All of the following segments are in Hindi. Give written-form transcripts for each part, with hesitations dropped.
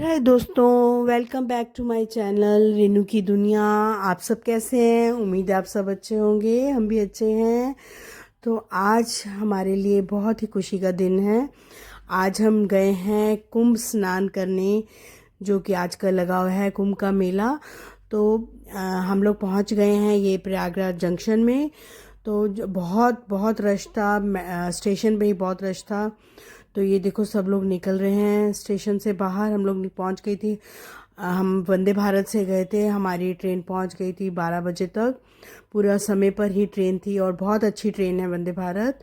हाय दोस्तों, welcome back to my channel Renu की दुनिया। आप सब कैसे हैं? उम्मीद है आप सब अच्छे होंगे, हम भी अच्छे हैं। तो आज हमारे लिए बहुत ही खुशी का दिन है। आज हम गए हैं कुंभ स्नान करने, जो कि आजकल लगा हुआ है कुंभ का मेला। तो हम लोग पहुंच गए हैं ये प्रयागराज जंक्शन में। तो बहुत बहुत रश था, स्टेशन पे ही बहुत रश था। तो ये देखो सब लोग निकल रहे हैं स्टेशन से बाहर। हम लोग पहुंच गई थी, हम वंदे भारत से गए थे। हमारी ट्रेन पहुंच गई थी 12 बजे तक, पूरा समय पर ही ट्रेन थी और बहुत अच्छी ट्रेन है वंदे भारत।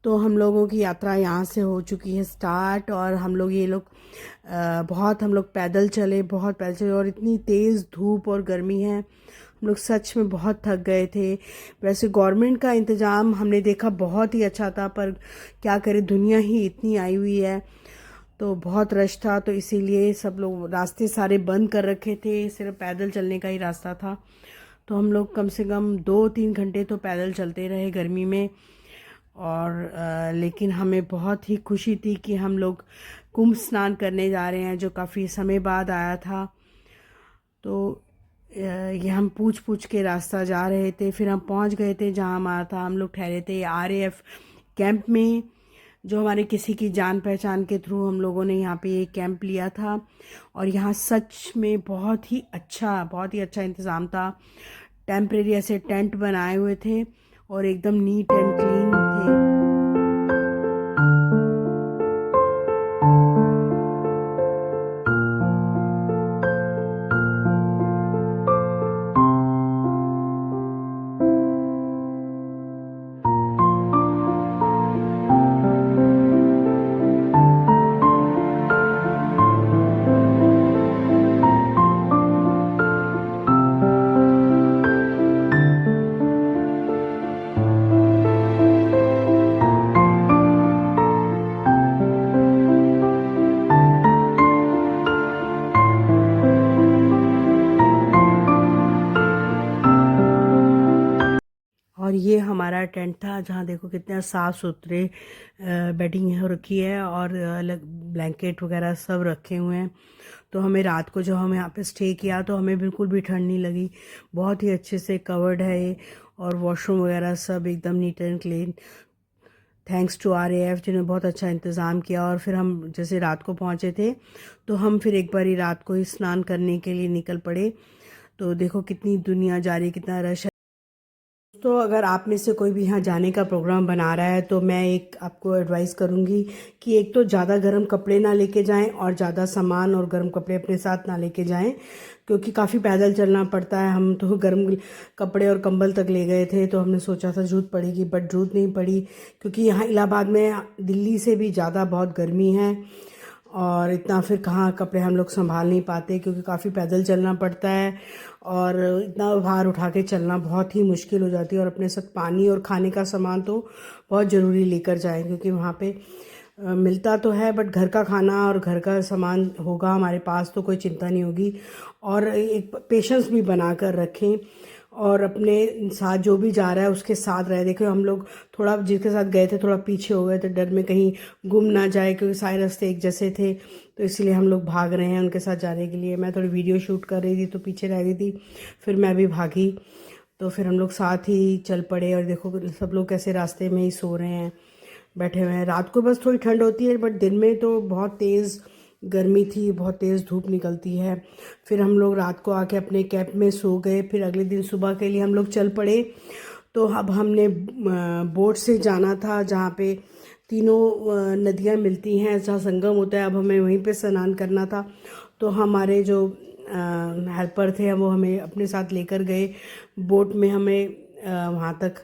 तो हम लोगों की यात्रा यहाँ से हो चुकी है स्टार्ट। और हम लोग बहुत हम लोग पैदल चले, बहुत पैदल चले। और इतनी तेज़ धूप और गर्मी है, हम लोग सच में बहुत थक गए थे। वैसे गवर्नमेंट का इंतज़ाम हमने देखा बहुत ही अच्छा था, पर क्या करें, दुनिया ही इतनी आई हुई है तो बहुत रश था। तो इसीलिए सब लोग रास्ते सारे बंद कर रखे थे, सिर्फ पैदल चलने का ही रास्ता था। तो हम लोग कम से कम 2-3 घंटे तो पैदल चलते रहे गर्मी में। और लेकिन हमें बहुत ही खुशी थी कि हम लोग कुंभ स्नान करने जा रहे हैं, जो काफ़ी समय बाद आया था। तो ये हम पूछ पूछ के रास्ता जा रहे थे, फिर हम पहुंच गए थे जहां हमारा था। हम लोग ठहरे थे आरएएफ कैंप में, जो हमारे किसी की जान पहचान के थ्रू हम लोगों ने यहाँ पे ये कैंप लिया था। और यहाँ सच में बहुत ही अच्छा इंतज़ाम था। टेम्परेरी ऐसे टेंट बनाए हुए थे और एकदम नीट एंड क्लीन थे। और ये हमारा टेंट था, जहाँ देखो कितने साफ़ सुथरे बेडिंग हो रखी है और अलग ब्लैंकेट वगैरह सब रखे हुए हैं। तो हमें रात को जब हम यहाँ पे स्टे किया तो हमें बिल्कुल भी ठंड नहीं लगी। बहुत ही अच्छे से कवर्ड है ये, और वॉशरूम वगैरह सब एकदम neat and clean. Thanks to RAF जिन्होंने बहुत अच्छा इंतज़ाम किया। और फिर हम जैसे रात को पहुँचे थे तो हम फिर एक बार ही रात को ही स्नान करने के लिए निकल पड़े। तो देखो कितनी दुनिया जा रही है, कितना रश है। तो अगर आप में से कोई भी यहाँ जाने का प्रोग्राम बना रहा है तो मैं एक आपको एडवाइस करूँगी कि एक तो ज़्यादा गर्म कपड़े ना लेके जाएं और ज़्यादा सामान और गर्म कपड़े अपने साथ ना लेके जाएं, क्योंकि काफ़ी पैदल चलना पड़ता है। हम तो गर्म कपड़े और कंबल तक ले गए थे, तो हमने सोचा था जरूरत पड़ेगी, बट जरूरत नहीं पड़ी, क्योंकि यहाँ इलाहाबाद में दिल्ली से भी ज़्यादा बहुत गर्मी है। और इतना फिर कहाँ कपड़े हम लोग संभाल नहीं पाते, क्योंकि काफ़ी पैदल चलना पड़ता है और इतना भार उठा के चलना बहुत ही मुश्किल हो जाती है। और अपने साथ पानी और खाने का सामान तो बहुत ज़रूरी लेकर जाएं, क्योंकि वहाँ पे मिलता तो है, बट घर का खाना और घर का सामान होगा हमारे पास तो कोई चिंता नहीं होगी। और एक पेशेंस भी बना कर रखें, और अपने साथ जो भी जा रहा है उसके साथ रहे। देखो हम लोग थोड़ा जिसके साथ गए थे थोड़ा पीछे हो गए थे, डर में कहीं गुम ना जाए, क्योंकि सारे रास्ते एक जैसे थे। तो इसलिए हम लोग भाग रहे हैं उनके साथ जाने के लिए। मैं थोड़ी वीडियो शूट कर रही थी तो पीछे रह गई थी, फिर मैं भी भागी। तो फिर हम लोग साथ ही चल पड़े। और देखो सब लोग कैसे रास्ते में ही सो रहे हैं, बैठे हुए हैं। रात को बस थोड़ी ठंड होती है, बट दिन में तो बहुत तेज़ गर्मी थी, बहुत तेज़ धूप निकलती है। फिर हम लोग रात को आके अपने कैंप में सो गए। फिर अगले दिन सुबह के लिए हम लोग चल पड़े। तो अब हमने बोट से जाना था, जहाँ पे तीनों नदियाँ मिलती हैं, जहाँ संगम होता है। अब हमें वहीं पे स्नान करना था। तो हमारे जो हेल्पर थे वो हमें अपने साथ लेकर गए बोट में, हमें वहाँ तक।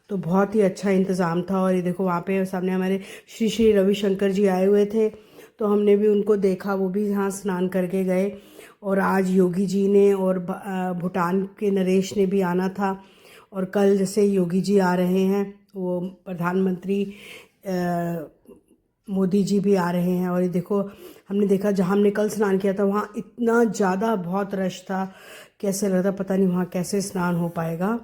तो बहुत ही अच्छा इंतज़ाम था। और ये देखो वहाँ पे सामने हमारे श्री श्री रविशंकर जी आए हुए थे, तो हमने भी उनको देखा, वो भी यहाँ स्नान करके गए। और आज योगी जी ने और भूटान के नरेश ने भी आना था। और कल जैसे योगी जी आ रहे हैं, वो प्रधानमंत्री मोदी जी भी आ रहे हैं। और ये देखो हमने देखा जहाँ हमने कल स्नान किया था वहाँ इतना ज़्यादा बहुत रश था, कैसे लग रहा था पता नहीं वहाँ कैसे स्नान हो पाएगा।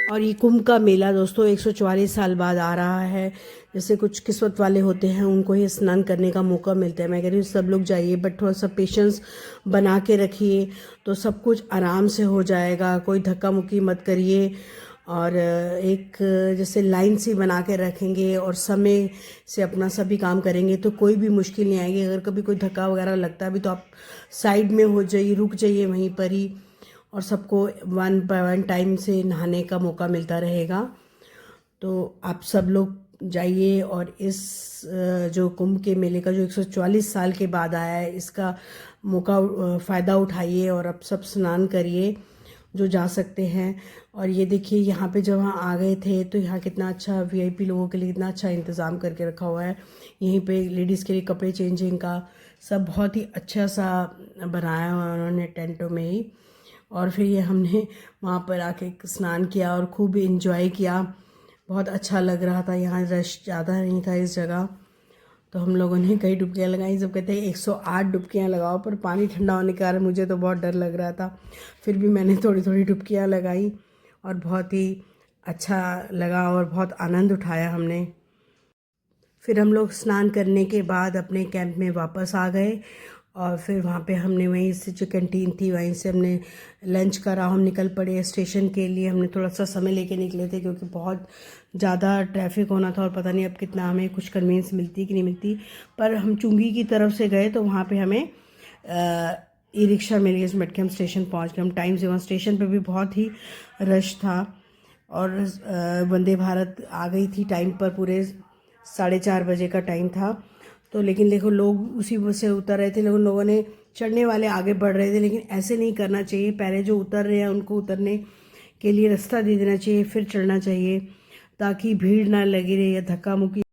और ये कुंभ का मेला दोस्तों 144 साल बाद आ रहा है। जैसे कुछ किस्मत वाले होते हैं उनको ही स्नान करने का मौका मिलता है। मैं कह रही हूँ सब लोग जाइए, बट थोड़ा सा पेशेंस बना के रखिए तो सब कुछ आराम से हो जाएगा। कोई धक्का मुक्की मत करिए, और एक जैसे लाइन सी बना के रखेंगे और समय से अपना सभी काम करेंगे तो कोई भी मुश्किल नहीं आएगी। अगर कभी कोई धक्का वगैरह लगता है भी तो आप साइड में हो जाइए, रुक जाइए वहीं पर ही, और सबको वन बाय वन टाइम से नहाने का मौका मिलता रहेगा। तो आप सब लोग जाइए और इस जो कुंभ के मेले का जो 144 साल के बाद आया है इसका मौका फ़ायदा उठाइए और अब सब स्नान करिए जो जा सकते हैं। और ये देखिए यहाँ पे जब वहाँ आ गए थे तो यहाँ कितना अच्छा वीआईपी लोगों के लिए कितना अच्छा इंतज़ाम करके रखा हुआ है। यहीं पे लेडीज़ के लिए कपड़े चेंजिंग का सब बहुत ही अच्छा सा बनाया हुआ है उन्होंने टेंटों में ही। और फिर ये हमने वहाँ पर आके स्नान किया और खूब इंजॉय किया। बहुत अच्छा लग रहा था, यहाँ रश ज़्यादा नहीं था इस जगह। तो हम लोगों ने कई डुबकियाँ लगाई। सब कहते हैं 108 डुबकियाँ लगाओ, पर पानी ठंडा होने के कारण मुझे तो बहुत डर लग रहा था। फिर भी मैंने थोड़ी थोड़ी डुबकियाँ लगाई और बहुत ही अच्छा लगा और बहुत आनंद उठाया हमने। फिर हम लोग स्नान करने के बाद अपने कैंप में वापस आ गए और फिर वहाँ पे हमने वहीं से जो कैंटीन थी वहीं से हमने लंच करा। हम निकल पड़े स्टेशन के लिए। हमने थोड़ा सा समय लेके निकले थे क्योंकि बहुत ज़्यादा ट्रैफिक होना था और पता नहीं अब कितना हमें कुछ कन्वीनियंस मिलती कि नहीं मिलती। पर हम चुंगी की तरफ से गए तो वहाँ पे हमें ई रिक्शा मिल गई, उसमें बैठ के हम स्टेशन पहुँच गए। हम टाइम से वहाँ स्टेशन पर भी बहुत ही रश था और वंदे भारत आ गई थी टाइम पर, पूरे 4:30 बजे का टाइम था। तो लेकिन देखो लोग उसी बस से उतर रहे थे, लेकिन लोगों ने चढ़ने वाले आगे बढ़ रहे थे। लेकिन ऐसे नहीं करना चाहिए, पहले जो उतर रहे हैं उनको उतरने के लिए रास्ता दे देना चाहिए, फिर चढ़ना चाहिए ताकि भीड़ ना लगी रहे या धक्का मुक्की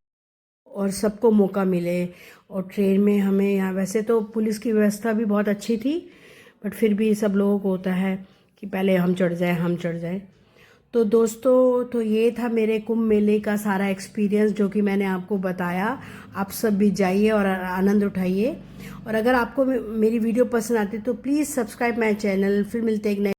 और सबको मौका मिले। और ट्रेन में हमें यहाँ वैसे तो पुलिस की व्यवस्था भी बहुत अच्छी थी, बट फिर भी सब लोगों को होता है कि पहले हम चढ़ जाए। तो दोस्तों तो ये था मेरे कुंभ मेले का सारा एक्सपीरियंस जो कि मैंने आपको बताया। आप सब भी जाइए और आनंद उठाइए। और अगर आपको मेरी वीडियो पसंद आती है तो प्लीज़ सब्सक्राइब माय चैनल। फिर मिलते हैं एक नए